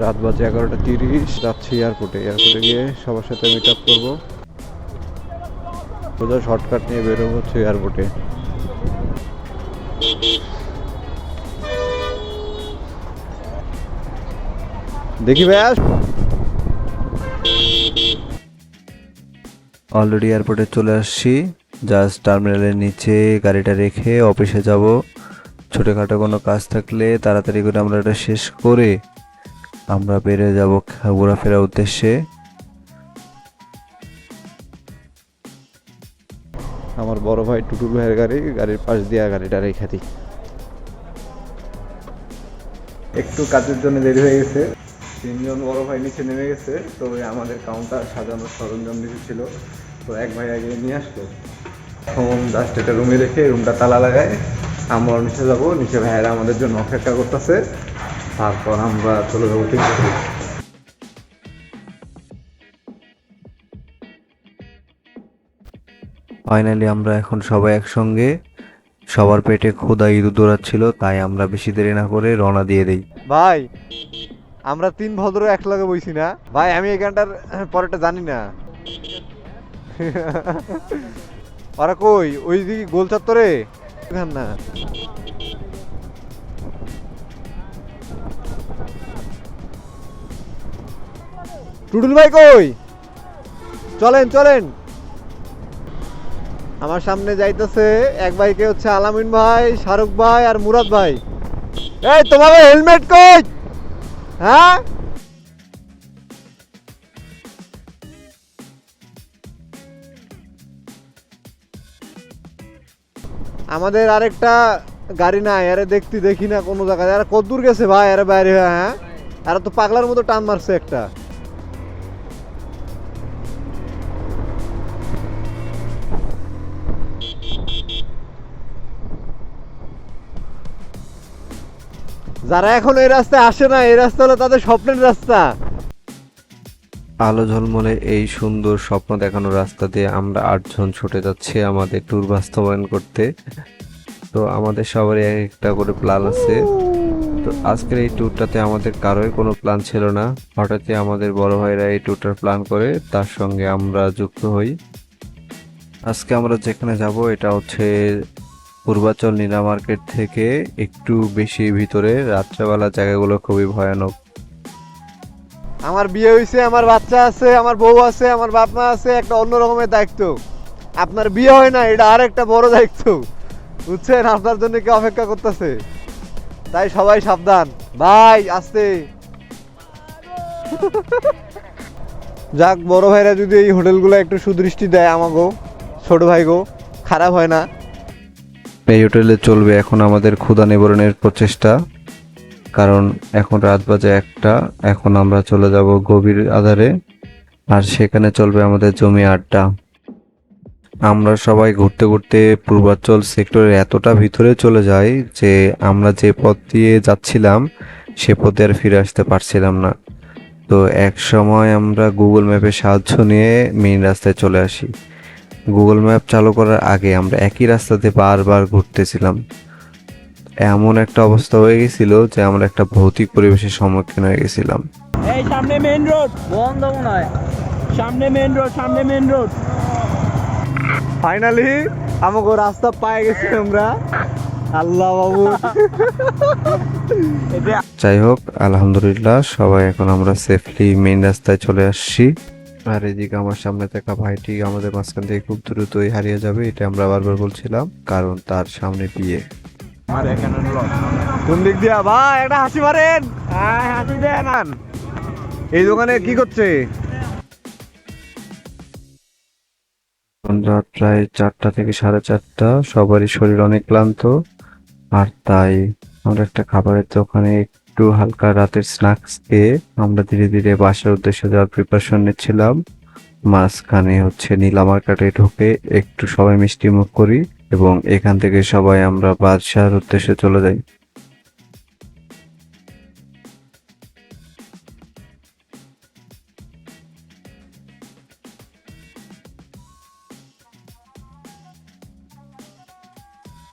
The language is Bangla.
রাত বাজে 11:30, যাচ্ছি এয়ারপোর্টে গিয়ে সবার সাথে মিট আপ করবো। সোজা শর্টকাট নিয়ে বেরোবো হচ্ছে এয়ারপোর্টে। দেখি ভাইয়া, অলরেডি এয়ারপোর্টে চলে আসছি। জাস্ট টার্মিনালের নিচে গাড়িটা রেখে অফিসে যাব। ছোটোখাটো কোনো কাজ থাকলে তাড়াতাড়ি করে আমরা এটা শেষ করে আমরা বেরিয়ে যাব ঘোরাফেরার উদ্দেশ্যে। আমার বড় ভাই টুটুল ভাইয়ের গাড়ির পাশ দিয়ে গাড়িটা রেখে দিই। একটু কাজের জন্য দেরি হয়ে গেছে, 3জন বড় ভাই নিচে নেমে গেছে। তো আমাদের কাউন্টার সাজানোর সরঞ্জাম কিছু ছিল, তো এক ভাই আগে নিয়ে আসলো। এখন জাস্ট এটা রুমে রেখে রুমটা তালা লাগায় আমরা নিচে যাবো। নিচে ভাইয়েরা আমাদের জন্য অপেক্ষা করতেছে, তারপর আমরা চলে যাবো ঠিক আছে। ফাইনালি আমরা এখন সবাই একসঙ্গে, সবার পেটে ক্ষুধা ইঁদুর দৌড়াচ্ছিল, তাই আমরা বেশি দেরি না করে রওনা দিয়ে দেই। ভাই আমরা 3 ভদ্র একলগে বইছি না ভাই, আমি এখানটার পরেরটা জানি না। ওরা কই? ওই দিকে গোল চত্বরে না? টুটুল ভাই কই? চলেন চলেন। আমার সামনে যাইতেছে এক ভাইকে হচ্ছে আলামিন ভাই, শাহরুখ ভাই আর মুরাদ ভাই। এই তোমাদের হেলমেট কই? হ্যাঁ আমাদের আরেকটা গাড়ি নাই, আরে দেখি না কোনো জায়গায়। আরে কত দূর গেছে ভাই? আরে বাইরে। হ্যাঁ আরে তো পাগলার মতো টান মারছে একটা। যারা এখন এই রাস্তায় আসে না, এই রাস্তা হলো তাদের স্বপ্নের রাস্তা। আলো ঝলমলে এই সুন্দর স্বপ্ন দেখানো রাস্তা দিয়ে আমরা 8 জন ছুটে যাচ্ছি আমাদের ট্যুর বাস্তবায়ন করতে। তো আমাদের সবারই একটা করে প্ল্যান আছে। তো আজকের এই ট্যুরটাতে আমাদের কারোই কোনো প্ল্যান ছিল না, হঠাৎই আমাদের বড় ভাইরা এই ট্যুরটার প্ল্যান করে, তার সঙ্গে আমরা যুক্ত হই। আজকে আমরা যেখানে যাব এটা হচ্ছে পূর্বাচল নীলা মার্কেট থেকে একটু বেশি ভিতরে। রাত্রেবেলা জায়গাগুলো খুবই ভয়ানক। আমার বিয়ে হয়েছে, আমার বাচ্চা আছে, আমার বউ আছে, আমার বাপ মা আছে, একটা অন্য রকমের দায়িত্ব। আপনার বিয়ে হয় না, এটা আর একটা বড় দায়িত্ব, বুঝছেন? আপনার জন্য কি অপেক্ষা করতেছে, তাই সবাই সাবধান ভাই, আসতে। যাক, বড় ভাইরা যদি এই হোটেলগুলো একটু সুদৃষ্টি দেয় আমাগো ছোট ভাই গো, খারাপ হয় না। এই হোটেলে চলবে এখন আমাদের ক্ষুধা নিবারণের প্রচেষ্টা, কারণ এখন রাত বাজে 1টা। এখন আমরা চলে যাব গভীর আধারে, আর সেখানে চলবে আমাদের জমি আড্ডা। আমরা সবাই ঘুরতে ঘুরতে পূর্বাচল সেক্টরের এতটা ভিতরে চলে যাই যে আমরা যে পথ দিয়ে যাচ্ছিলাম সে পথে আর ফিরে আসতে পারছিলাম না। তো এক সময় আমরা গুগল ম্যাপের সাহায্য নিয়ে মেইন রাস্তায় চলে আসি। গুগল ম্যাপ চালু করার আগে আমরা একই রাস্তাতে বারবার ঘুরতেছিলাম। এমন একটা অবস্থা হয়ে গেছিল যে আমরা একটা ভৌতিক পরিবেশের সম্মুখীন হয়ে গেছিলাম। এই সামনে মেইন রোড বন্ধ মনে হয়, সামনে মেইন রোড। ফাইনালি আমাকে রাস্তা পায়ে গেছি আমরা, আল্লাহ বাবু। যাই হোক, আলহামদুলিল্লাহ সবাই এখন আমরা সেফলি মেইন রাস্তায় চলে আসছি। আর এদিকে আমার সামনে থাকা ভাইটি আমাদের মাঝখান থেকে খুব দ্রুতই হারিয়ে যাবে, এটা আমরা বারবার বলছিলাম, কারণ তার সামনে বিয়ে। কোন দিক দিয়া ভাই? একটা হাসি মারেন, হাসি দেন। এই দোকানে কি করছে? রাত প্রায় 4টা থেকে 4:30, সবারই শরীর অনেক ক্লান্ত, আর তাই আমরা একটা খাবারের দোকানে একটু হালকা রাতের স্ন্যাক্স খেয়ে আমরা ধীরে ধীরে বাসার উদ্দেশ্যে যাওয়ার প্রিপারেশন নিচ্ছিলাম। মাঝখানে হচ্ছে নীলা মার্কেটে ঢুকে একটু সবাই মিষ্টি মুখ করি এবং এখান থেকে সবাই আমরা বাদশাহর উদ্দেশ্যে চলে যাই।